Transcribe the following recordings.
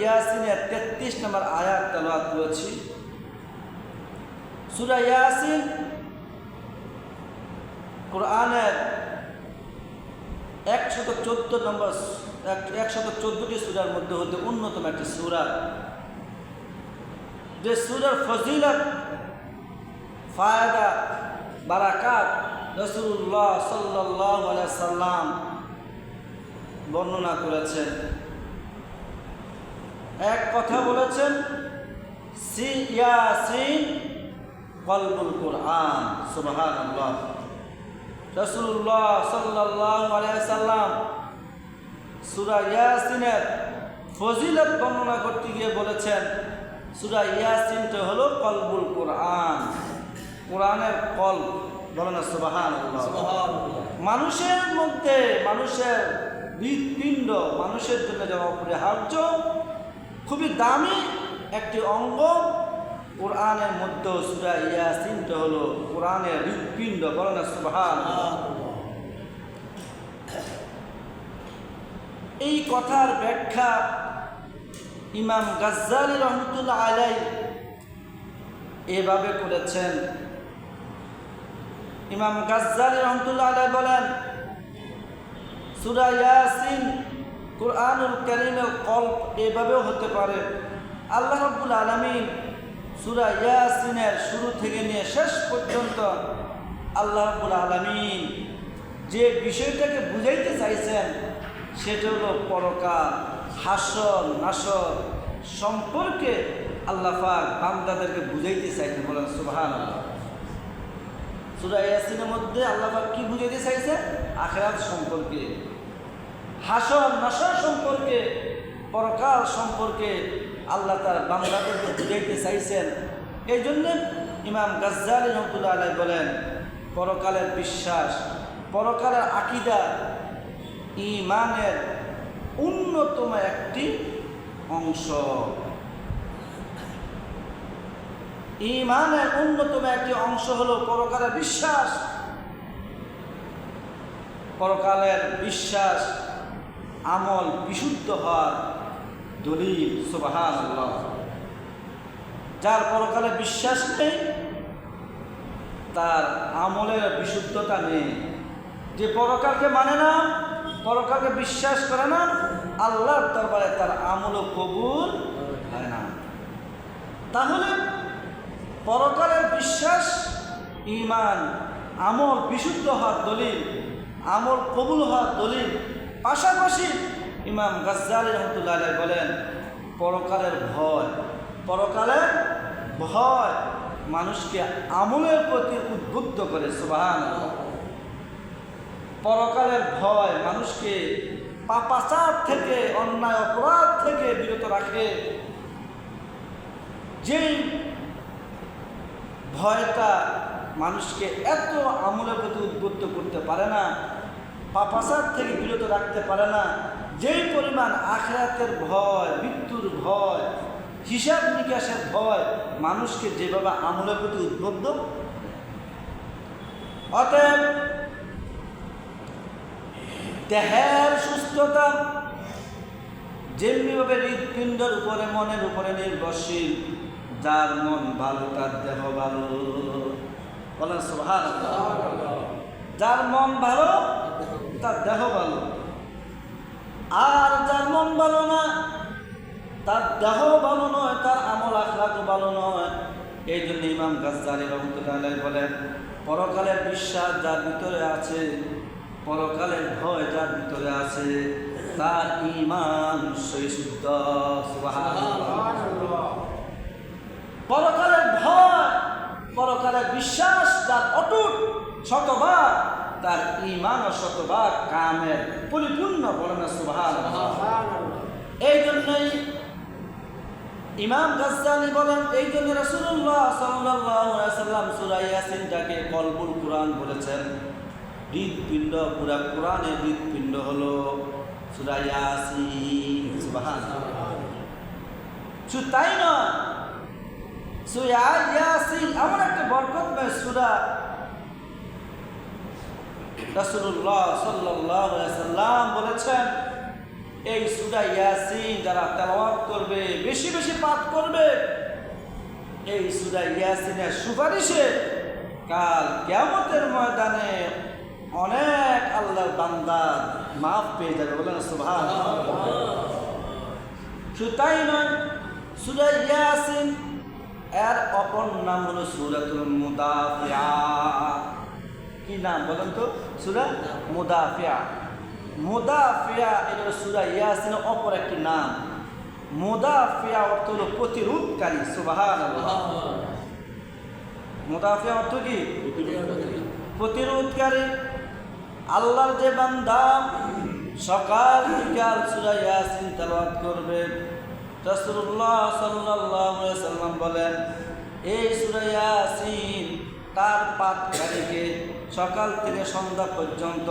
ইয়াসিনের 33 নম্বর আয়াত তেলাওয়াত করেছি। সূরা ইয়াসিন কোরআনের 114টি সূরার মধ্যে হতে অন্যতম একটি সূরা, যে সূরার ফজিলত, ফায়দা, বারাকাত রাসূলুল্লাহ সাল্লাল্লাহু আলাইহি সাল্লাম বর্ণনা করেছেন। এক কথা বলেছেন, ইয়াসিন কলবুল কোরআন। সুবহানাল্লাহ। রাসূলুল্লাহ সাল্লাল্লাহু আলাইহি সাল্লাম সূরা ইয়াসিনের ফজিলত বর্ণনা করতে গিয়ে বলেছেন, সূরা ইয়াসিনটা হলো কলবুল কোরআন, কোরআনের কলব। বলেন না সুবহানাল্লাহ। মানুষের মধ্যে, মানুষের হৃৎপিণ্ড, মানুষের জন্য যারা অপরিহার্য, খুবই দামি একটি অঙ্গ কোরআনের মধ্যে সূরা ইয়াসিনটা হলো কোরআনের হৃৎপিণ্ড। বলেন না সুবহানাল্লাহ। এই কথার ব্যাখ্যা ইমাম গাজ্জালী রহমতুল্লাহ আলাইহি এভাবে করেছেন। ইমাম গাজ্জালী রহমতুল্লাহ আলাইহি বলেন, সূরা ইয়াসিন কুরআনুল কারীমের কলব এভাবেও হতে পারে। আল্লাহ রাব্বুল আলামিন সূরা ইয়াসিনের শুরু থেকে নিয়ে শেষ পর্যন্ত আল্লাহ রাব্বুল আলামিন যে বিষয়টাকে বুঝাইতে চাইছেন সেটা হলো পরকাল, হাসর নাসর সম্পর্কে আল্লাহ পাক বান্দাদেরকে বুঝাইতে চাইছেন। বলেন সুবহানাল্লাহ। সূরা ইয়াসিনের মধ্যে আল্লাহ পাক কি বুঝাইতে চাইছে? আখিরাত সম্পর্কে, হাসর নাসর সম্পর্কে, পরকাল সম্পর্কে আল্লাহ তার বান্দাদেরকে বুঝাইতে চাইছেন। এই জন্য ইমাম গাজ্জালী রহমতুল্লাহ আলাইহি বলেন, পরকালের বিশ্বাস, পরকালের আকীদা ঈমানের অন্যতম একটি অংশ। ঈমানের অন্যতম একটি অংশ হলো পরকালের বিশ্বাস। পরকালের বিশ্বাস আমল বিশুদ্ধ হওয়ার দলিল। সুবহানাল্লাহ। যার পরকালে বিশ্বাস নেই তার আমলের বিশুদ্ধতা নেই। যে পরকালকে মানে না, পরকালকে বিশ্বাস করে না, আল্লাহর দরবারে তার আমলও কবুল হয় না। তাহলে পরকালের বিশ্বাস, ঈমান, আমল বিশুদ্ধ হওয়ার দলিল, আমল কবুল হওয়ার দলিল। পাশাপাশি ইমাম গাজ্জালী রহমতুল্লাহ আলাইহি বলেন, পরকালের ভয়, পরকালের ভয় মানুষকে আমলের প্রতি উদ্বুদ্ধ করে। সুবহানাল্লাহ। পরকালের ভয় মানুষকে পাপাচার থেকে, অন্যায় অপরাধ থেকে বিরত রাখে। যেই ভয়টা মানুষকে এত আমলের প্রতি উদ্বুদ্ধ করতে পারে না, পাপাচার থেকে বিরত রাখতে পারে না, যেই পরিমাণ আখিরাতের ভয়, মৃত্যুর ভয়, হিসাব নিকাশের ভয় মানুষকে যেভাবে আমলের প্রতি উদ্বুদ্ধ। অতএব দেহের সুস্থতা যেমনিভাবে হৃৎপিণ্ডের উপরে, মনের উপরে নির্ভরশীল, যার মন ভালো তার দেহ ভালো। বলেন সুবহানাল্লাহ। যার মন ভালো তার দেহ ভালো, আর যার মন ভালো না, তার দেহ ভালো নয়, তার আমল আখলাকও ভালো নয়। এই জন্য ইমাম গাজ্জালী রহমতুল্লাহ আলাইহি বলেন, পরকালের বিশ্বাস যার ভিতরে আছে, পরকালের ভয় যার ভিতরে আছে, তার ঈমান শুদ্ধ। সুবহানাল্লাহ। পরকালের ভয়, পরকালের বিশ্বাস যার অটুট, শতভাগ তার ঈমান ও শতভাগ কামের পরিপূর্ণ। বলেন না সুবহানাল্লাহ। এই জন্যই ইমাম গাজ্জালী বলেন, এই জন্য রাসূলুল্লাহ সাল্লাল্লাহু আলাইহি সাল্লাম সূরা ইয়াসিনটাকে কলবুল কোরআন বলেছেন। হৃৎপিণ্ড, পুরা কোরআনের হৃৎপিণ্ড হলো সূরা ইয়াসিন। সুবহানাল্লাহ। শুধু তাই নয়, সূরা ইয়াসিন এমন একটা বরকতময় সূরা, রাসূলুল্লাহ সাল্লাল্লাহু আলাইহি সাল্লাম বলেছেন, এই সূরা ইয়াসিন যারা তেলাওয়াত করবে করবে, বেশি বেশি পাঠ করবে, এই সূরা ইয়াসিনের সুপারিশে কাল কিয়ামতের ময়দানে অনেক আল্লাহর বান্দা মাফ পেয়ে যাবে। বলেন সুবহানাল্লাহ। শুধু তাই নয়, সূরা ইয়াসিন এর অপর নাম হলো সূরাতুল মুদাফিয়া। কি নাম বলেন তো? সূরা মুদাফিয়া। মুদাফিয়া এটা সূরা ইয়াসিনের অপর একটি নাম। মুদাফিয়া অর্থ হলো প্রতিরোধকারী। সুবহানাল্লাহ। মুদাফিয়া অর্থ কি? প্রতিরোধকারী। আল্লাহর যে বান্দা সকাল বিকাল সূরা ইয়াসিন তেলাওয়াত করবে, রাসূলুল্লাহ সাল্লাল্লাহু আলাইহি ওয়াসাল্লাম বলেন, এই সূরা ইয়াসিন তার পাঠকারীকে সকাল থেকে সন্ধ্যা পর্যন্ত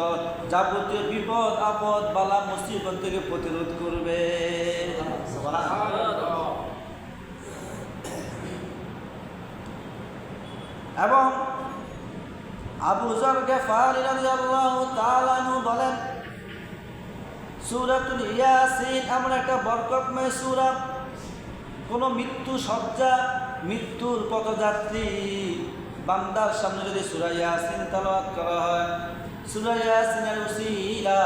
যাবতীয় বিপদ আপদ বালা মুসিবত থেকে প্রতিরোধ করবে। এবং আবু যর গিফারী রাদিয়াল্লাহু তাআলা আনহু বলেন, সূরাতুল ইয়াসিন এমন একটা বরকতময় সূরা, কোনো মৃত্যু শয্যা, মৃত্যুর পথযাত্রী বান্দার সামনে যদি সূরা ইয়াসিন তেলাওয়াত করা হয়, সূরা ইয়াসিনের উসিলা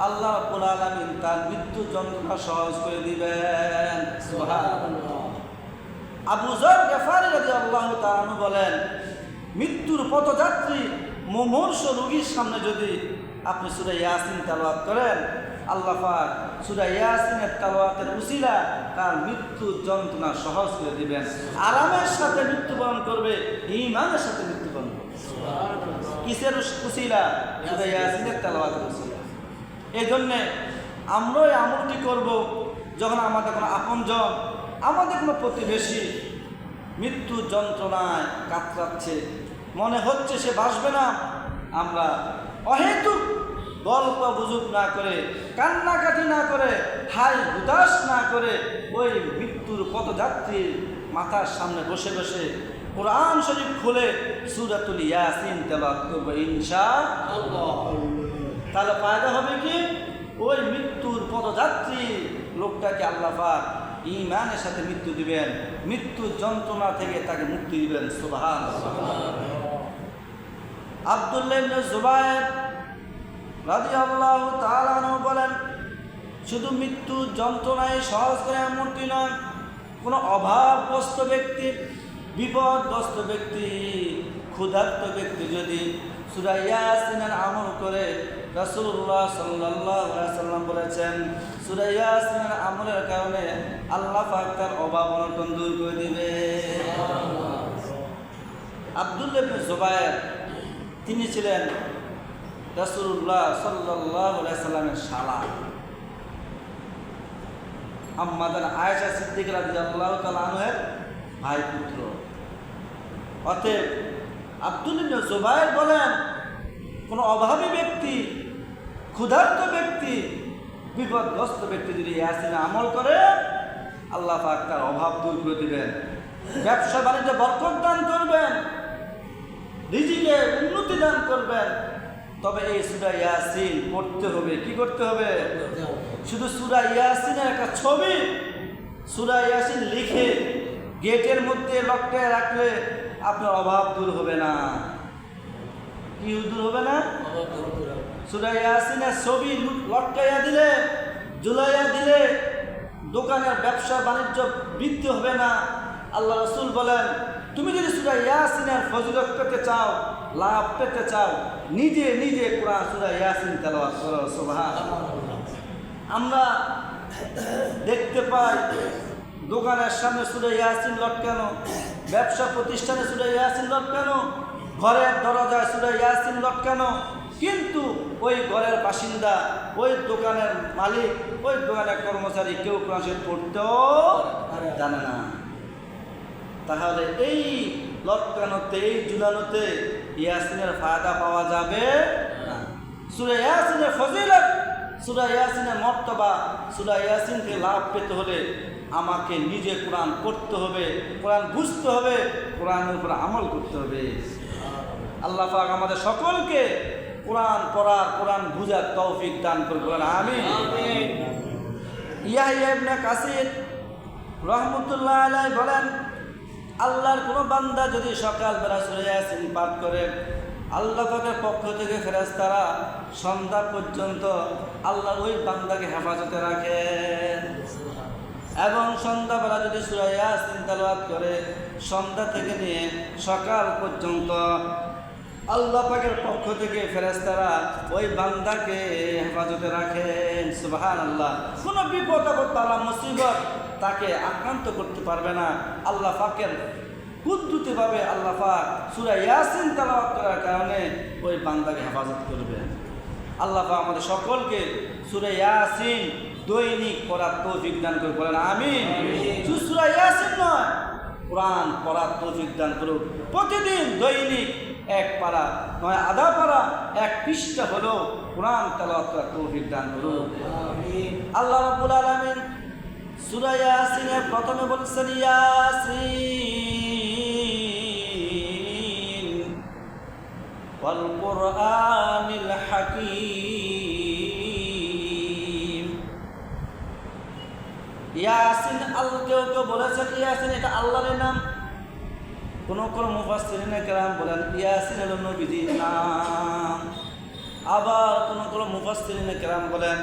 আল্লাহ রাব্বুল আলামিন তার মৃত্যু যন্ত্রণা সহজ করে দিবেন। সুবহানাল্লাহ। আবু যর গিফারী রাদিয়াল্লাহু তাআলা আনহু বলেন, মৃত্যুর পথযাত্রী মুমূর্ষ রোগীর সামনে যদি আপনি সূরা ইয়াসিন তেলাওয়াত করেন, আল্লাহ পাক সূরা ইয়াসিনের তেলাওয়াতের উসিলা তার মৃত্যু যন্ত্রণা সহজ করে দিবেন। আরামের সাথে মৃত্যুবরণ করবে, ঈমানের সাথে মৃত্যুবরণ করবে। কিসের উসিলা? সূরা ইয়াসিনের তেলাওয়াতের উসিলা। এই জন্যে আমরা এই আমলটি করব যখন আমাদের কোনো আপনজন, আমাদের কোনো প্রতিবেশী মৃত্যু যন্ত্রণায় কাতরাচ্ছে, মনে হচ্ছে সে বাঁচবে না, আমরা অহেতুক গল্প গুজব না করে, কান্নাকাটি না করে, হাই হুতাশ না করে ওই মৃত্যুর পথযাত্রীর মাথার সামনে বসে বসে কোরআন শরীফ খুলে সূরাতুল ইয়াসিন তেলাওয়াত করব ইনশাআল্লাহ। তাহলে ফায়দা হবে কি? ওই মৃত্যুর পথযাত্রী লোকটাকে আল্লাহ পাক ঈমানের সাথে মৃত্যু দিবেন, মৃত্যু যন্ত্রণা থেকে তাকে মুক্তি দিবেন। সুবহানাল্লাহ। আব্দুল্লাহ ইবনে জুবায়ের রাদিয়াল্লাহু তাআলা আনহু বলেন, শুধু মৃত্যু যন্ত্রণায় সহজ করে এমনটি নয়, কোনো অভাবগ্রস্ত ব্যক্তি, বিপদগ্রস্ত ব্যক্তি, ক্ষুধার্ত ব্যক্তি যদি সূরা ইয়াসিনের আমল করে, রাসূলুল্লাহ সাল্লাল্লাহু আলাইহি ওয়াসাল্লাম বলেছেন, সূরা ইয়াসিনের আমলের কারণে আল্লাহ পাক তার অভাব অনটন দূর করে দিবে। আব্দুল্লাহ ইবনে জুবায়ের তিনি ছিলেন রাসূলুল্লাহ সাল্লাল্লাহু আলাইহি ওয়াসাল্লামের শালা, আম্মাদান আয়েশা সিদ্দিকা রাদিয়াল্লাহু তাআলা আনহার ভাই পুত্র। অতএব আব্দুল্লাহ ইবনে জুবায়ের বলেন, কোনো অভাবী ব্যক্তি, ক্ষুধার্ত ব্যক্তি, বিপদগ্রস্ত ব্যক্তি যদি ইয়াসিন আমল করে, আল্লাহ পাক তার অভাব দূর করে দিবেন, ব্যবসা বাণিজ্যে বরকত দান করবেন, রিজিকে উন্নতি দান করবেন। তবে এই সূরা ইয়াসিন পড়তে হবে। কি করতে হবে? শুধু সূরা ইয়াসিনের একটা ছবি, সূরা ইয়াসিন লিখে গেটের মধ্যে লটকায় রাখলে আপনার অভাব দূর হবে না। কি দূর হবে না? সূরা ইয়াসিনের ছবি লটকাইয়া দিলে, ঝুলাইয়া দিলে দোকানের ব্যবসা বাণিজ্য বৃদ্ধি হবে না। আল্লাহ রাসূল বলেন, তুমি যদি সূরা ইয়াসিনের ফজিলত পেতে চাও, লাভ পেতে চাও, নিজে নিজে কোরআন সূরা ইয়াসিন তেলাওয়াত করো। সুবহানাল্লাহ। আমরা দেখতে পাই দোকানের সামনে সূরা ইয়াসিন লটকানো, ব্যবসা প্রতিষ্ঠানে সূরা ইয়াসিন লটকানো, ঘরের দরজায় সূরা ইয়াসিন লটকানো, কিন্তু ওই ঘরের বাসিন্দা, ওই দোকানের মালিক, ওই দোকানের কর্মচারী কেউ কোরআন শরীফ পড়তেও জানে না। তাহলে এই লটকানোতে, এই ঝুলানোতে ইয়াসিনের ফায়দা পাওয়া যাবে না। সূরা ইয়াসিনের ফজিলত, সূরা ইয়াসিনের মর্তবা, সূরা ইয়াসিন থেকে লাভ পেতে হলে আমাকে নিজে কোরআন পড়তে হবে, কোরআন বুঝতে হবে, কোরআনের উপর আমল করতে হবে। আল্লাহ পাক আমাদের সকলকে কোরআন পড়ার, কোরআন বুঝার তৌফিক দান করবেন। আমিন। ইয়াহইয়া ইবনে কাসির রহমতুল্লাহ আলাইহি বলেন, আল্লাহর কোনো বান্দা যদি সকালবেলা সূরা ইয়াসিন পাঠ করে, আল্লাহ পাকের পক্ষ থেকে ফেরেশতারা সন্ধ্যা পর্যন্ত আল্লাহর ওই বান্দাকে হেফাজতে রাখেন। এবং সন্ধ্যাবেলা যদি সূরা ইয়াসিন তেলাওয়াত করে, সন্ধ্যা থেকে নিয়ে সকাল পর্যন্ত আল্লাহ পাকের পক্ষ থেকে ফেরেশতারা ওই বান্দাকে হেফাজতে রাখেন। সুবহানাল্লাহ। কোনো বিপদ আপদ বালা মুসিবত তাকে আক্রান্ত করতে পারবে না। আল্লাহ পাকের কুদরতিভাবে আল্লাহ পাক সূরা ইয়াসিন তেলাওয়াত করার কারণে ওই বান্দাকে হেফাজত করবেন। আল্লাহ পাক আমাদের সকলকে সূরা ইয়াসিন দৈনিক পড়ার তৌফিক দান করে, বলেন আমিন। শুধু সূরা ইয়াসিন নয়, কোরআন পড়ার তৌফিক দান করুক। প্রতিদিন দৈনিক এক পারা নয় আধা পারা, এক পৃষ্ঠা হলো কোরআন তেলাওয়াত করার তৌফিক দান করুক। আল্লাহ রাব্বুল আলামিন সূরা ইয়াসিনের প্রথমে বলেছেন, ইয়াসিন ওয়াল কুরআনিল হাকীম। ইয়াসিন কেউ কেউ বলেছেন ইয়াসিন এটা আল্লাহর নাম। কোন মুফাসসিরিনে কেরাম বলেন ইয়াসিন হলো নবীজির নাম। আবার কোন মুফাসসিরিনে কেরাম বলেন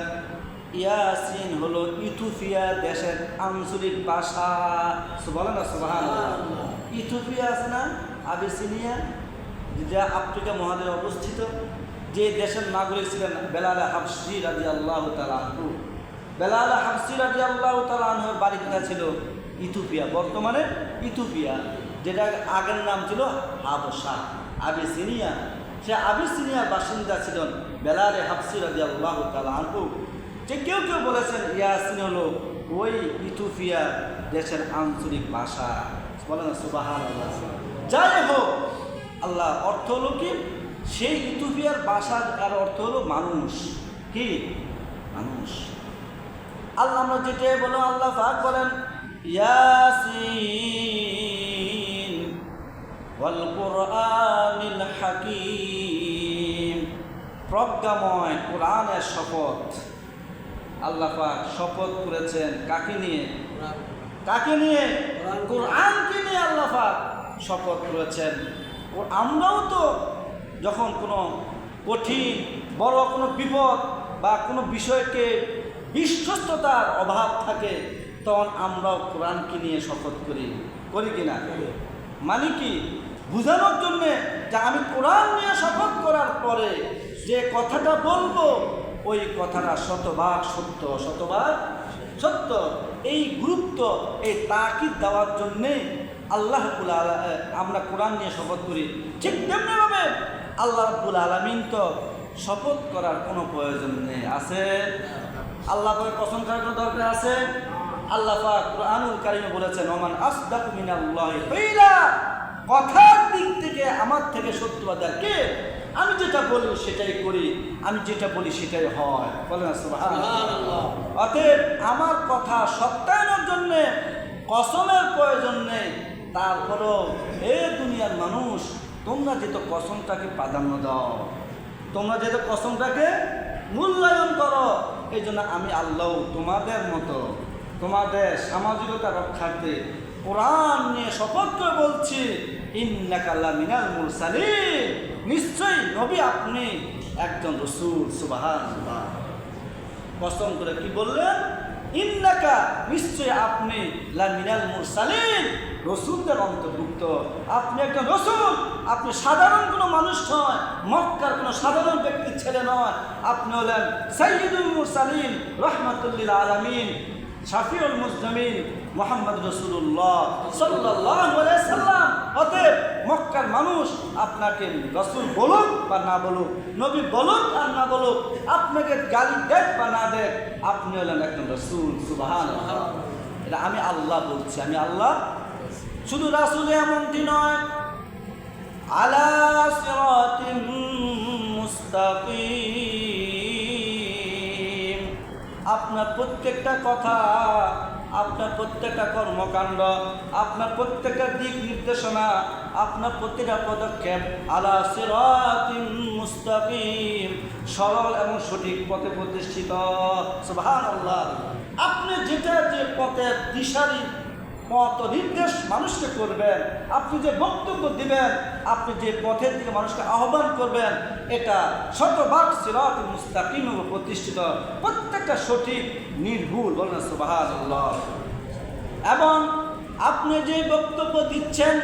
ইয়াসিন হলো ইথিওপিয়া দেশের আঞ্চলিক ভাষা। বলেন না সুবহানাল্লাহ। ইথিওপিয়া আছে না, আবিসিনিয়া, যা আফ্রিকা মহাদেশে অবস্থিত, যে দেশের নাগরিক ছিলেন বেলাল হাবশী রাদিয়াল্লাহু তাআলা আনহু। বেলাল হাবশী রাদিয়াল্লাহু তাআলা আনহুর বাড়ি কোথায় ছিল? ইথিওপিয়া, বর্তমানে ইথিওপিয়া, যেটা আগের নাম ছিল হাবশা, আবিসিনিয়া। সে আবিসিনিয়ার বাসিন্দা ছিলেন বেলাল হাবশী রাদিয়াল্লাহু তাআলা আনহু। যে কেউ কেউ বলেছেন ইয়াসিন হলো ওই ইথিওপিয়া দেশের আঞ্চলিক ভাষা। বলেন সুবহানাল্লাহ। যাই হোক, আল্লাহ অর্থ হলো কি, সেই ইথিওপিয়ার ভাষার আর অর্থ হলো মানুষ। কি মানুষ? আল্লাহ আমরা যেটাই বলো, আল্লাহ পাক বলেন ইয়াসিন ওয়াল কুরআনিল হাকীম। প্রজ্ঞাময় কোরআনের শপথ। আল্লাহ পাক শপথ করেছেন কাকে নিয়ে? কাকে নিয়ে? কোরআনকে নিয়ে আল্লাহ পাক শপথ করেছেন। আমরাও তো যখন কোনো কঠিন বড় কোনো বিপদ বা কোনো বিষয়কে বিশ্বস্ততার অভাব থাকে, তখন আমরাও কোরআনকে নিয়ে শপথ করি, করি কিনা? মানে কি? বোঝানোর জন্যে যে আমি কোরআন নিয়ে শপথ করার পরে যে কথাটা বলবো ওই কথাটা শতভাগ সত্য, শতভাগ সত্য। এই গুরুত্ব, এই তাকিদ দেওয়ার জন্যে আল্লাহ রাব্বুল আলামিন আমরা কোরআন নিয়ে শপথ করি। ঠিক তেমনিভাবে আল্লাহ রাব্বুল আলামিন তো শপথ করার কোনো প্রয়োজন নেই। আছে? আল্লাহ পাকের কসম করার কোনো দরকার আছে? আল্লাহ পাক কুরআনুল কারীমে বলেছেন, ওমান আসদাকু মিনাল্লাহি কিলা। কথার দিক থেকে আমার থেকে সত্যবাদী কে? আমি যেটা বলি সেটাই করি, আমি যেটা বলি সেটাই হয়। বলেন সুবহানাল্লাহ। অতএব আমার কথা সত্যায়নের জন্য কসমের প্রয়োজন নেই। তারপরও এ দুনিয়ার মানুষ, তোমরা যেহেতু কসমটাকে প্রাধান্য দাও, তোমরা যেহেতু কসমটাকে মূল্যায়ন করো, এই জন্য আমি আল্লাহ তোমাদের মতো তোমাদের সামাজিকতা রক্ষার্থে কোরআন নিয়ে শপথ করে বলছি, ইন্নাকা লামিনাল মুরসালিন। নিশ্চয়ই নবী আপনি একজন রাসূল। সুবহানাল্লাহ। কসম করে কি বললেন? ইন্নাকা, নিশ্চয়ই আপনি লামিনাল মুরসালিন, রাসূলদের অন্তর্ভুক্ত। আপনি একজন রাসূল। আপনি সাধারণ কোনো মানুষ নয়, মক্কার কোনো সাধারণ ব্যক্তির ছেলে নয়। আপনি হলেন সাইয়্যিদুল মুরসালিন, রাহমাতুল লিল আলামিন, শাফিউল মুজনিবিন, মুহাম্মদ রাসূলুল্লাহ সাল্লাল্লাহু আলাইহি সাল্লাম। অতএব মক্কার মানুষ আপনাকে রাসূল বলুক বা না বলুক, নবী বলুক আর না বলুক, আপনাকে গালি দেখ বা না দেখ, আপনি হলেন একজন রাসূল। সুবহানাল্লাহ। এটা আমি আল্লাহ বলছি, আমি আল্লাহ। শুধু রাসূল এমনটি নয়, আলা সিরাতিন মুস্তাকিম। আপনার প্রত্যেকটা কথা, আপনার প্রত্যেকটা কর্মকাণ্ড, আপনার প্রত্যেকটা দিক নির্দেশনা, আপনার প্রতিটা পদক্ষেপ আলা সিরাতিন মুস্তাকিম, সরল এবং সঠিক পথে প্রতিষ্ঠিত। সুবহানাল্লাহ। আপনি যেটা যে পথের দিশারি পথ নির্দেশ মানুষকে করবেন, আপনি যে বক্তব্য দিবেন, আপনি যে পথের দিকে মানুষকে আহ্বান করবেন, এটা শতভাগ সিরাতুল মুস্তাকিমের উপর প্রতিষ্ঠিত, প্রত্যেকটা সঠিক নির্ভুল, বলেন সুবহানাল্লাহ। এবং আপনি যে বক্তব্য দিচ্ছেন,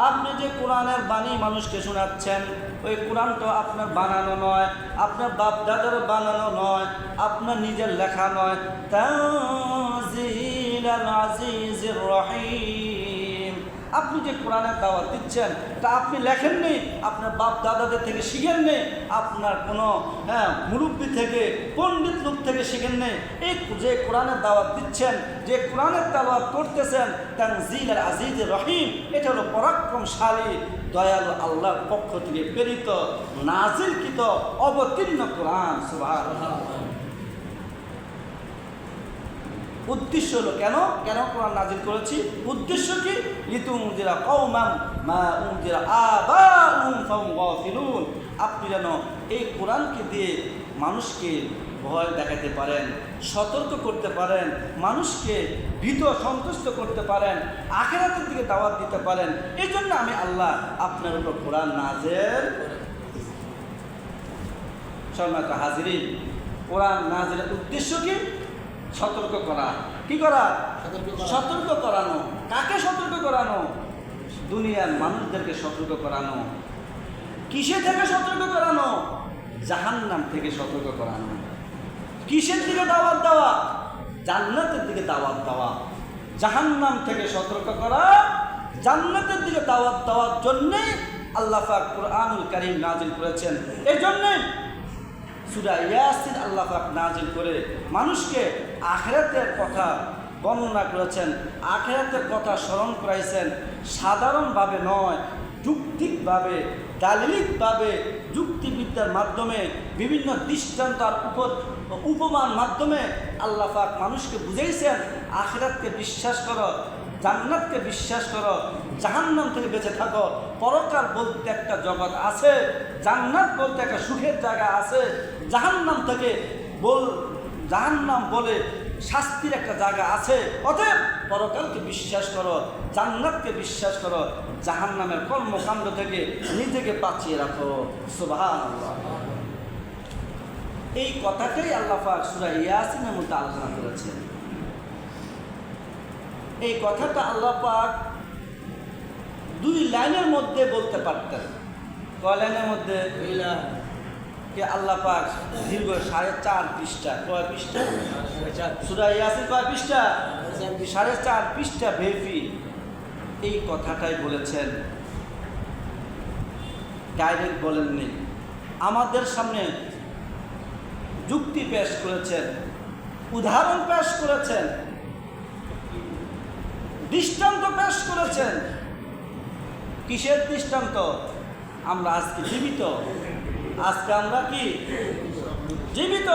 আপনি যে কোরআনের বাণী মানুষকে শোনাচ্ছেন, ওই কোরআনটা আপনার বানানো নয়, আপনার বাপ দাদার বানানো নয়, আপনার নিজের লেখা নয়। তানজিলাল আজিজির রহিম, আপনি যে কোরআনের দাওয়াত দিচ্ছেন তা আপনি লেখেননি, আপনার বাপ দাদাদের থেকে শিখেননি, আপনার কোনো মুরব্বী থেকে পণ্ডিত লোক থেকে শিখেননি। এই যে কোরআনের দাওয়াত দিচ্ছেন, যে কোরআনের দাওয়াত করতেছেন, তানজিলাল আজিজির রহিম, এটা হলো পরাক্রমশালী দয়ালু আল্লাহর পক্ষ থেকে প্রেরিত নাজিলকৃত অবতীর্ণ কোরআন। সুবহানাল্লাহ। উদ্দেশ্য হলো কেন কোরআন নাজিল করেছি? উদ্দেশ্য কি? লিতুনজিরা কওমান মা উনজিরা আবাউহুম ফাহুম গাফিলুন, আপনি যেন এই কোরআনকে দিয়ে মানুষকে ভয় দেখাতে পারেন, সতর্ক করতে পারেন, মানুষকে ভীত সন্তুষ্ট করতে পারেন, আখিরাতের দিকে দাওয়াত দিতে পারেন। এই জন্য আমি আল্লাহ আপনার উপর কোরআন নাজিল। সম্মানিত হাজিরিন, কোরআন নাজিলের উদ্দেশ্য কি? সতর্ক করা। কি করা? সতর্ক করানো। কাকে সতর্ক করানো? দুনিয়ার মানুষদেরকে সতর্ক করানো। কিসে থেকে সতর্ক করানো? জাহান্নাম থেকে সতর্ক করানো। কিসের দিকে দাওয়াত দেওয়া? জান্নাতের দিকে দাওয়াত দেওয়া। জাহান্নাম থেকে সতর্ক করা, জান্নাতের দিকে দাওয়াত দেওয়ার জন্যে আল্লাহ পাক কুরআনুল কারীম নাজিল করেছেন। এই জন্যে সূরা ইয়াসিন আল্লাহ পাক নাজিল করে মানুষকে আখিরাতের কথা বর্ণনা করেছেন, আখিরাতের কথা স্মরণ করাইছেন। সাধারণভাবে নয়, যুক্তিকভাবে, দালিলিকভাবে, যুক্তিবিদ্যার মাধ্যমে, বিভিন্ন দৃষ্টান্ত আর উপমান মাধ্যমে আল্লাহ পাক মানুষকে বুঝাইছেন, আখিরাতকে বিশ্বাস করো, জান্নাতকে বিশ্বাস করো, জাহান্নাম থেকে বেঁচে থাকো। পরকাল বলতে একটা জগৎ আছে, জান্নাত বলতে একটা সুখের জায়গা আছে, জাহান্নাম বলে শাস্তির একটা জায়গা আছে। অতএব পরকালকে বিশ্বাস করো, জান্নাতকে বিশ্বাস করো, জাহান্নামের কর্মকাণ্ড থেকে নিজেকে বাঁচিয়ে রাখো। সুবহানাল্লাহ। এই কথাটাই আল্লাহ পাক সূরা ইয়াসিনের মধ্যে আলোচনা করেছেন। এই কথাটা আল্লাহ পাক 2 লাইনের মধ্যে বলতে পারতেন। কয় লাইনের মধ্যে? 2 লাইন। কে আল্লাহ পাক দীর্ঘ 4.5 পৃষ্ঠা, কয় পৃষ্ঠা? সূরা ইয়াসিন কয় পৃষ্ঠা? 4.5 পৃষ্ঠা ব্যাপী এই কথাটাই বলেছেন। ডাইরেক্ট বলেননি, আমাদের সামনে যুক্তি পেশ করেছেন, উদাহরণ পেশ করেছেন, দৃষ্টান্ত পেশ করেছেন। কিসের দৃষ্টান্ত? আমরা আজকে জীবিত, আজকে আমরা কি জীবিত?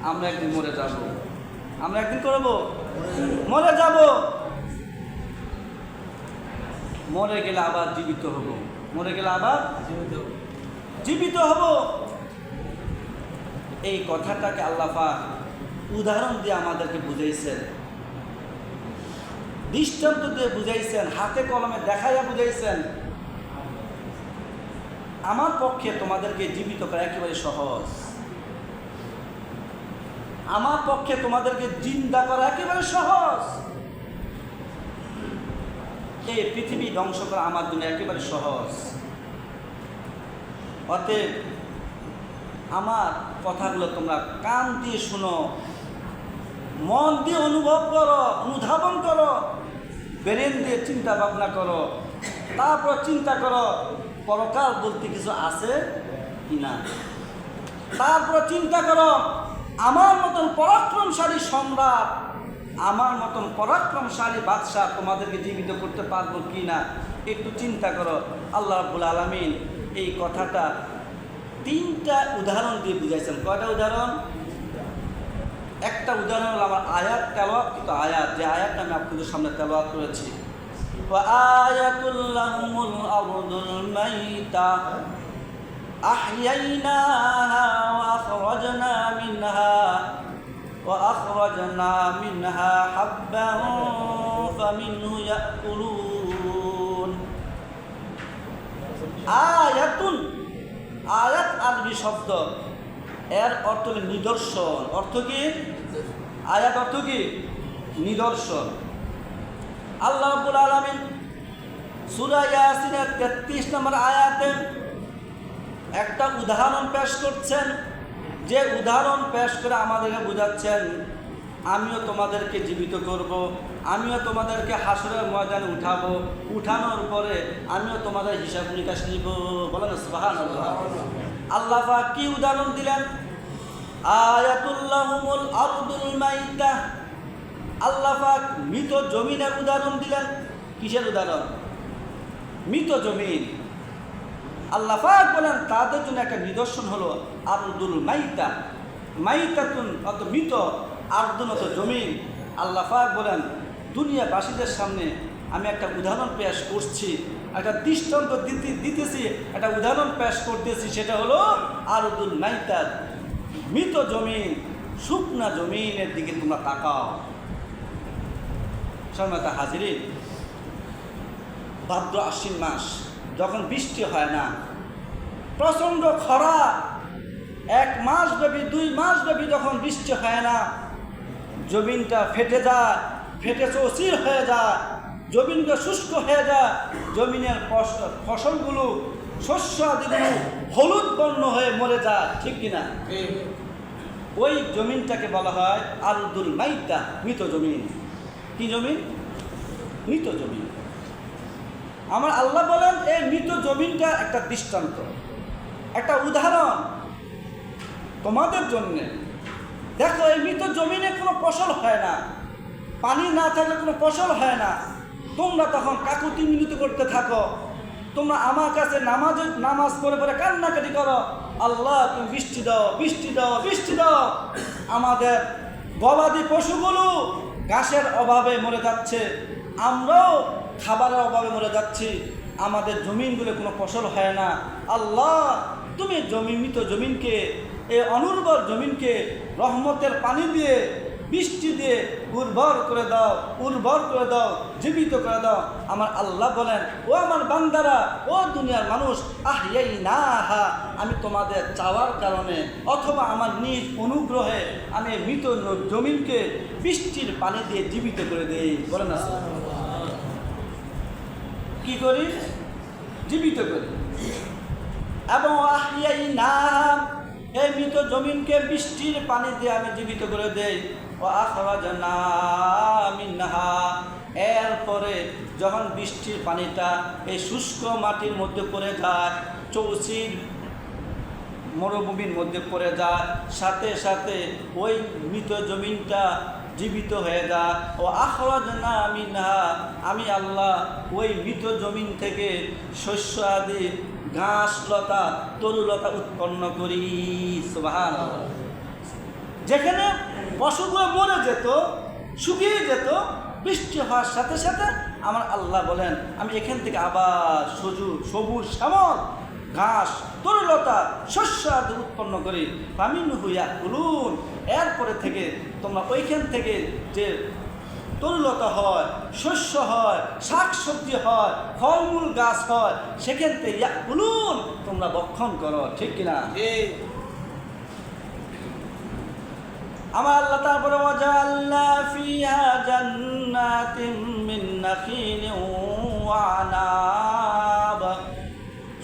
আমরা একদিন মরে যাব, আমরা একদিন করব মরে যাব, মরে গেলে আবার জীবিত হব, মরে গেলে আবার জীবিত হব। এই কথাটাকে আল্লাহ পাক উদাহরণ দিয়ে আমাদেরকে বুঝাইছেন, দৃষ্টান্ত দিয়ে বুঝাইছেন, হাতে কলমে দেখাইয়া বুঝাইছেন। আমার পক্ষে তোমাদেরকে জীবিত করা একেবারে সহজ, আমার পক্ষে তোমাদেরকে জিন্দা করা একেবারে সহজ। এই পৃথিবী ধ্বংস করা আমার জন্য একেবারে সহজ। অতএব আমার কথাগুলো তোমরা কান দিয়ে শুনো, মন দিয়ে অনুভব করো, অনুধাবন করো, ব্রেন দিয়ে চিন্তা ভাবনা করো, তারপর চিন্তা করো পরকাল বলতে কিছু আছে কিনা। তারপর চিন্তা করো আমার মতন পরাক্রমশালী সম্রাট, আমার মতন পরাক্রমশালী বাদশাহ তোমাদেরকে জীবিত করতে পারবো কি না, একটু চিন্তা করো। আল্লাহ রাব্বুল আলামিন এই কথাটা 3টা উদাহরণ দিয়ে বুঝাইছেন। কয়টা উদাহরণ? একটা উদাহরণ হলো আমার আয়াত তেলাওয়াত, কিন্তু আয়াত যে আয়াতটা আমি আপনাদের সামনে তেলাওয়াত করেছি, وآيَةٌ لَهُمُ الْأَرْضُ الْمَيْتَةُ أَحْيَيْنَاهَا وَأَخْرَجْنَا مِنْهَا حَبًّا ফামিনহু ইয়াকুলুন। আয়াতুন, আয়াত আরবি শব্দ, এর অর্থ হলো নিদর্শন। অর্থ কি? আয়াত অর্থ কি? নিদর্শন। আল্লাহ রাব্বুল আলামিন সূরা ইয়াসিনের 33 নম্বর আয়াতে একটা উদাহরণ পেশ করছেন, যে উদাহরণ পেশ করে আমাদেরকে বোঝাচ্ছেন আমিও তোমাদেরকে জীবিত করব, আমিও তোমাদেরকে হাসরের ময়দানে উঠাবো, উঠানোর পরে আমিও তোমাদের হিসাব নিকাশ নিব। বলেন সুবহানাল্লাহ। আল্লাহ পাক কি উদাহরণ দিলেন? আয়াতুল্লাহুমুল আরদুল মাইতা। আল্লাহ পাক মৃত জমিনের উদাহরণ দিলেন। কিসের উদাহরণ? মৃত জমিন। আল্লাহ পাক বলেন তাদের জন্য একটা নিদর্শন হলো আরদুল মাইতা। মাইতাতুন অত মৃত, আরদুন অত জমিন। আল্লাহ পাক বলেন দুনিয়াবাসীদের সামনে আমি একটা উদাহরণ পেশ করছি, একটা দৃষ্টান্ত দিতেছি, একটা উদাহরণ পেশ করতেছি, সেটা হলো আরদুল মাইতা, মৃত জমিন, শুকনা জমিনের দিকে তোমরা তাকাও। সম্মানিত হাজিরিন, ভাদ্র আশ্বিন মাস যখন বৃষ্টি হয় না, প্রচণ্ড খরা, 1 মাস ব্যাপী 2 মাস ব্যাপী যখন বৃষ্টি হয় না, জমিনটা ফেটে যায়, ফেটে চৌচির হয়ে যায়, জমিনটা শুষ্ক হয়ে যায়, জমিনের ফসলগুলো, শস্য আদিগুলো হলুদ বর্ণ হয়ে মরে যায়, ঠিক কিনা? ওই জমিনটাকে বলা হয় আরদুল মাইতা, মৃত জমিন। কি জমিন? মৃত জমিন। আমার আল্লাহ বলেন এই মৃত জমিনটা একটা দৃষ্টান্ত, একটা উদাহরণ তোমাদের জন্যে। দেখো এই মৃত জমিনে কোনো ফসল হয় না, পানি না থাকলে কোনো ফসল হয় না। তোমরা তখন কাকুতি মিনতি করতে থাকো, তোমরা আমার কাছে নামাজ পড়ে পড়ে কান্নাকাটি করো, আল্লাহ তুমি বৃষ্টি দাও, বৃষ্টি দাও, বৃষ্টি দাও। আমাদের গবাদি পশুগুলো ঘাসের অভাবে মরে যাচ্ছে, আমরাও খাবারের অভাবে মরে যাচ্ছি, আমাদের জমিনগুলো কোনো ফসল হয় না। আল্লাহ তুমি মৃত জমিনকে, এই অনুর্বর জমিনকে রহমতের পানি দিয়ে, বৃষ্টি দিয়ে উর্বর করে দাও, উর্বর করে দাও, জীবিত করে দাও। আমার আল্লাহ বলেন ও আমার বান্দারা, ও দুনিয়ার মানুষ, আহইয়াইনাহা, আমি তোমাদের চাওয়ার কারণে অথবা আমার নিজ অনুগ্রহে আমি মৃত জমিনকে বৃষ্টির পানি দিয়ে জীবিত করে দেই। বলেন না কি করি? জীবিত করি। এবং আহইয়াইনাহা, এই মৃত জমিনকে বৃষ্টির পানি দিয়ে আমি জীবিত করে দেই। ও আখরাজনা মিনহা, এরপরে যখন বৃষ্টির পানিটা এই শুষ্ক মাটির মধ্যে পড়ে যায়, চৌচির মরুভূমির মধ্যে পড়ে যায়, সাথে সাথে ওই মৃত জমিনটা জীবিত হয়ে যায়। ও আখরাজনা মিনহা, আমি আল্লাহ ওই মৃত জমিন থেকে শস্য আদি, ঘাস লতা, তরুলতা উৎপন্ন করি। সুবহানাল্লাহ। যেখানে পশুগুলো মরে যেত, শুকিয়ে যেত, বৃষ্টি হওয়ার সাথে সাথে আমার আল্লাহ বলেন আমি এখান থেকে আবার সবুজ শ্যামল ঘাস, তরুলতা, শস্য আদি উৎপন্ন করি। ফামিনহু ইয়াকুলুন, এরপরে থেকে তোমরা ওইখান থেকে যে তরুলতা হয়, শস্য হয়, শাক সবজি হয়, ফলমূল গাছ হয়, সেখান থেকে ইয়াকুলুন, তোমরা ভক্ষণ করো, ঠিক কিনা? আমার আল্লাহ তারপরে ওয়াজাআলনা ফিহা জান্নাতিন মিন নাখিলিন ওয়া আনাব,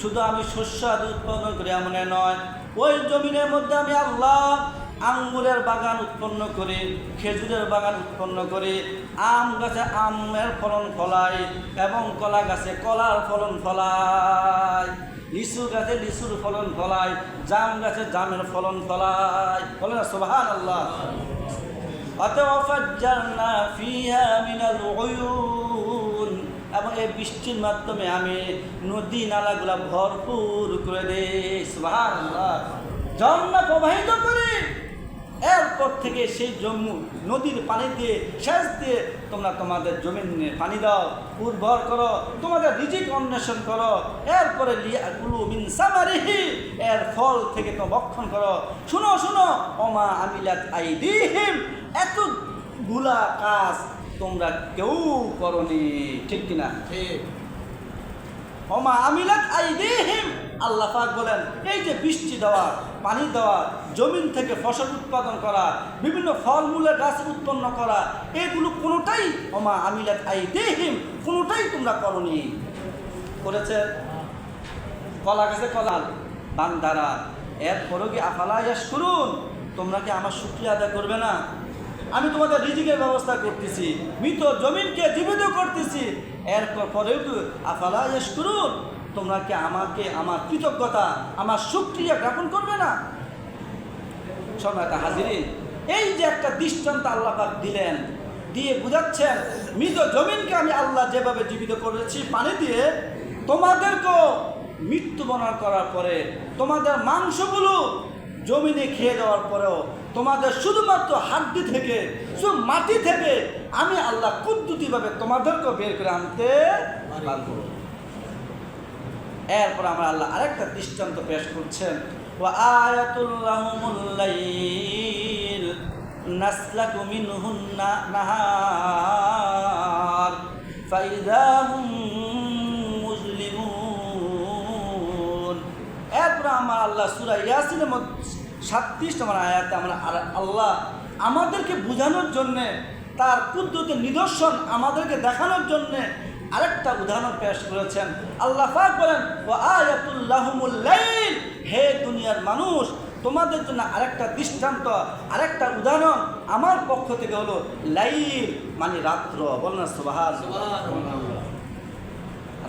শুধু আমি শস্য আদি উৎপন্ন করি এমন নয়, ওই জমিনের মধ্যে আমি আল্লাহ আঙ্গুরের বাগান উৎপন্ন করে, খেজুরের বাগান উৎপন্ন করে, আম গাছে আমের ফলন ফলায় এবং কলা গাছে কলার ফলন ফলায়, লিচু গাছে লিচুর ফলন ফলায়, জাম গাছে জামের ফলন ফলায়। বলে না সুবহানাল্লাহ। ওয়াফাজ্জারনা ফিহা মিনাল উয়ুন, এবং এই বৃষ্টির মাধ্যমে আমি নদী নালাগুলা ভরপুর করে দেই। সুবহানাল্লাহ। ঝর্ণা প্রবাহিত করি, এরপর থেকে সেই নদীর পানি দিয়ে, সেচ দিয়ে তোমরা তোমাদের জমিনে পানি দাও, উর্বর করো, তোমাদের রিজিক অন্বেষণ করো। এরপরে লিয়াকুলু মিন সামারিহি, এর ফল থেকে তো ভক্ষণ করো। শুনো শুনো, ওমা আমিলাত আইদিহিম, এতগুলা কাজ তোমরা কেউ করনি, ঠিক কিনা? ঠিক। ওমা আমিলাত আইদিহিম, আল্লাহ পাক বলেন এই যে বৃষ্টি দেওয়া, পানি দেওয়া, জমিন থেকে ফসল উৎপাদন করা, বিভিন্ন ফলমূলের গাছ উৎপন্ন করা, এগুলো কোনোটাই ওমা আমিলাত আইদিহিম, কোনোটাই তোমরা করনি। করেছে কলা গাছে কলাল বান্দারা, এরপরও কি আফালা ইয়াশকুরুন, তোমরা কি আমার শুকরিয়া আদায় করবে না? আমি তোমাদের রিজিকের ব্যবস্থা করতেছি, মৃত জমিনকে জীবিত করতেছি, এরপরেও কি আফালা ইয়াশকুরুন, তোমরা কি আমাকে আমার কৃতজ্ঞতা, আমার শুকরিয়া জ্ঞাপন করবে না? সম্মানিত হাজিরিন, এই যে একটা দৃষ্টান্ত আল্লাহ পাক দিলেন, দিয়ে বুঝাচ্ছেন মৃত জমিনকে আমি আল্লাহ যেভাবে জীবিত করেছি পানি দিয়ে, তোমাদেরকেও মৃত্যুবরণ করার পরে তোমাদের মাংসগুলো জমিনে খেয়ে দেওয়ার পরেও তোমাদের শুধুমাত্র হাড্ডি থেকে, শুধু মাটি থেকে আমি আল্লাহ কুদরতিভাবে তোমাদেরকেও বের করে আনতে পারবো। এরপর আমরা আল্লাহ আরেকটা দৃষ্টান্ত পেশ করছেন, ওয়া আয়াতুল লাহুমুল লাইল নাসলাকু মিনহুন নাহার ফাইযা হুম মুজলিমুন। এরপর আমরা আল্লাহ সূরা ইয়াসিনের 37 নম্বর আয়াতে আমরা আল্লাহ আমাদেরকে বোঝানোর জন্যে, তার কুদরতের নিদর্শন আমাদেরকে দেখানোর জন্যে আরেকটা উদাহরণ পেশ করেছেন। আল্লাহ পাক বলেন ওয়া আয়াতুল লাহুমুল লাইল, হে দুনিয়ার মানুষ, তোমাদের জন্য আরেকটা দৃষ্টান্ত, আরেকটা উদাহরণ আমার পক্ষ থেকে হলো লাইল, মানে রাত্র। বলেন না সুবহানাল্লাহ।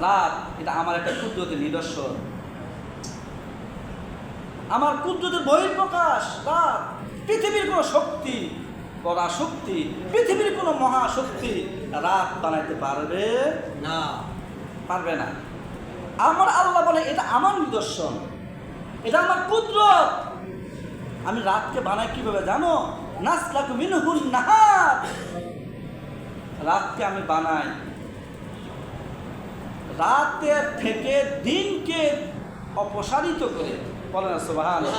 রাত এটা আমার একটা কুদরতের নিদর্শন, আমার কুদরতের বহিঃপ্রকাশ। রাত পৃথিবীর কোনো শক্তি, পরাশক্তি, পৃথিবীর কোনো মহাশক্তি রাত বানাইতে পারবে না, পারবে না। আমার আল্লাহ বলে এটা আমার নিদর্শন, এটা আমার কুদরত। আমি রাতকে বানাই কিভাবে জানো? নাসলাকু মিনহুন নাহার, রাতকে আমি বানাই রাতের থেকে দিনকে অপসারিত করে। বলেন সুবহানাল্লাহ।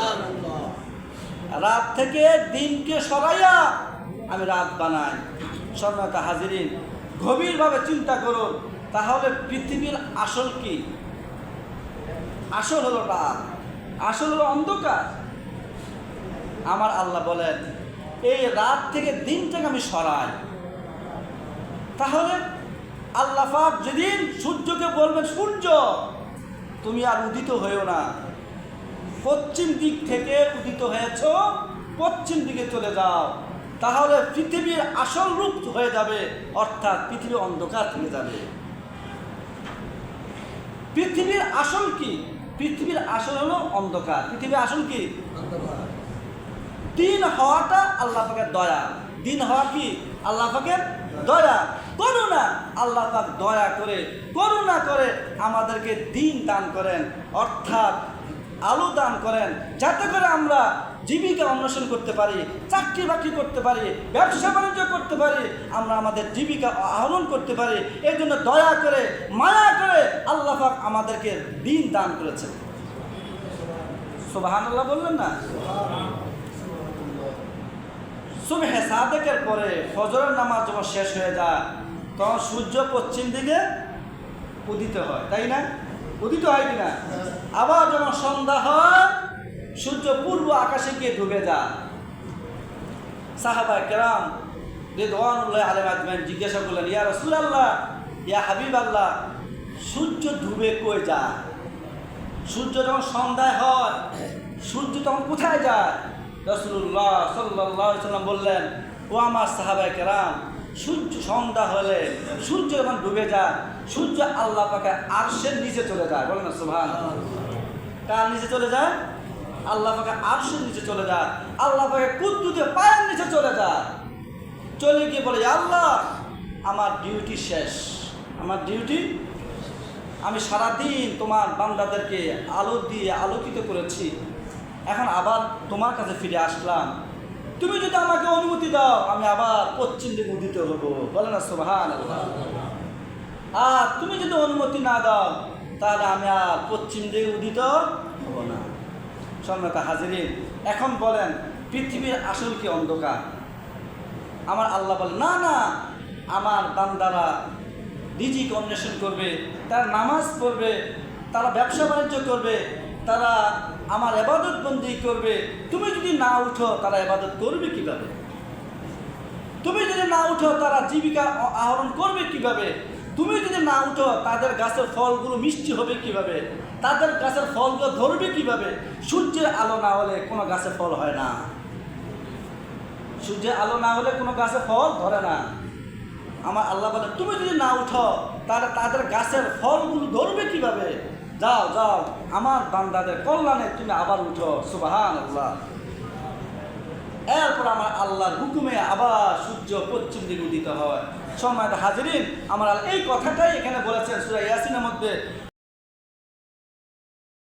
রাত থেকে দিনকে সরাইয়া আমি রাত বানাই। সম্মানিত হাজিরিন, গভীরভাবে চিন্তা করুন, তাহলে পৃথিবীর আসল কি? আসল হলো রাত, আসল হলো অন্ধকার। আমার আল্লাহ বলেন এই রাত থেকে দিনটাকে আমি সরাই। তাহলে আল্লাহ পাক যেদিন সূর্যকে বলবেন সূর্য তুমি আর উদিত হয়েও না, পশ্চিম দিক থেকে উদিত হয়েছ, পশ্চিম দিকে চলে যাও, তাহলে পৃথিবীর আসল রূপ হয়ে যাবে, অর্থাৎ পৃথিবী অন্ধকার থেকে যাবে। পৃথিবীর আসল কি? পৃথিবীর আসল হলো অন্ধকার। পৃথিবীর আসল কি? দিন হওয়াটা আল্লাহ পাকের দয়া। দিন হওয়া কি? আল্লাহ পাকের দয়া, করুণা। আল্লাহ পাক দয়া করে, করুণা করে আমাদেরকে দিন দান করেন, অর্থাৎ আলো দান করেন, যাতে করে আমরা জীবিকা অন্বেষণ করতে পারি, চাকরি বাকরি করতে পারি, ব্যবসা বাণিজ্য করতে পারি, আমরা আমাদের জীবিকা আহরণ করতে পারি। এই জন্য দয়া করে, মায়া করে আল্লাহ পাক আমাদেরকে দিন দান করেছেন। সুবহানাল্লাহ বললেন না? সুবহে সাদেকের পরে ফজরের নামাজ যখন শেষ হয়ে যায়, তখন সূর্য পশ্চিম দিকে উদিত হয়, তাই না? উদিত হয় কিনা? আবার যখন সন্ধ্যা হয়, সূর্য পূর্ব আকাশে গিয়ে ডুবে যায়। সাহাবায়ে কেরাম রিদওয়ানুল্লাহি আলাইহিম আজমাইন জিজ্ঞাসা করলেন, ইয়া রাসূলুল্লাহ, ইয়া হাবিবাল্লাহ, সূর্য ডুবে কই যায়? সূর্য যখন সন্ধ্যায় হয়, সূর্য তখন কোথায় যায়? রাসূলুল্লাহ সাল্লাল্লাহু আলাইহি ওয়াসাল্লাম বললেন, ও আমার সাহাবায়ে কেরাম, সূর্য সন্ধ্যা হলে, সূর্য যখন ডুবে যায়, সূর্য আল্লাহ পাকের আরশের নিচে চলে যায়। বলেন না সুবহানাল্লাহ। কার নিচে চলে যায়? আল্লাহ পাকের আরশের নিচে চলে যায়, আল্লাহ পাকের কুদরতের পায়ের নিচে চলে যায়। চলে গিয়ে বলে, আল্লাহ আমার ডিউটি শেষ, আমার ডিউটি, আমি সারাদিন তোমার বান্দাদেরকে আলো দিয়ে আলোকিত করেছি, এখন আবার তোমার কাছে ফিরে আসলাম, তুমি যদি আমাকে অনুমতি দাও আমি আবার পশ্চিম দিকে উদিত হব। বলে না সুবহানাল্লাহ। আর তুমি যদি অনুমতি না দাও তাহলে আমি আর পশ্চিম দিকে উদিত হব না। সম্মানিত হাজিরিন, এখন বলেন পৃথিবীর আসল কি? অন্ধকার। আমার আল্লাহ বলেন, না না, আমার বান্দারা রিজিক অন্বেষণ করবে, তারা নামাজ পড়বে, তারা ব্যবসা বাণিজ্য করবে, তারা আমার ইবাদত বন্দি করবে। তুমি যদি না উঠো তারা ইবাদত করবে কিভাবে? তুমি যদি না উঠো তারা জীবিকা আহরণ করবে কিভাবে? তুমি যদি না উঠো তাদের গাছের ফলগুলো মিষ্টি হবে কিভাবে? তাদের গাছের ফলগুলো ধরবে কিভাবে? সূর্যের আলো না হলে কোনো গাছে ফল হয় না। সূর্যের আলো না হলে কোনো গাছে ফল ধরে না। আমার আল্লাহ বলে তুমি যদি না উঠো তাহলে তাদের গাছের ফলগুলো ধরবে কিভাবে? যাও যাও আমার বান্দাদের কল্যাণে তুমি আবার উঠো। সুবহানাল্লাহ। এরপর আমার আল্লাহর হুকুমে আবার সূর্য পশ্চিম দিকে উদিত হয়। সম্মানিত হাজিরিন, আমার আল্লাহ এই কথাটাই এখানে বলেছেন সূরা ইয়াসিনের মধ্যে,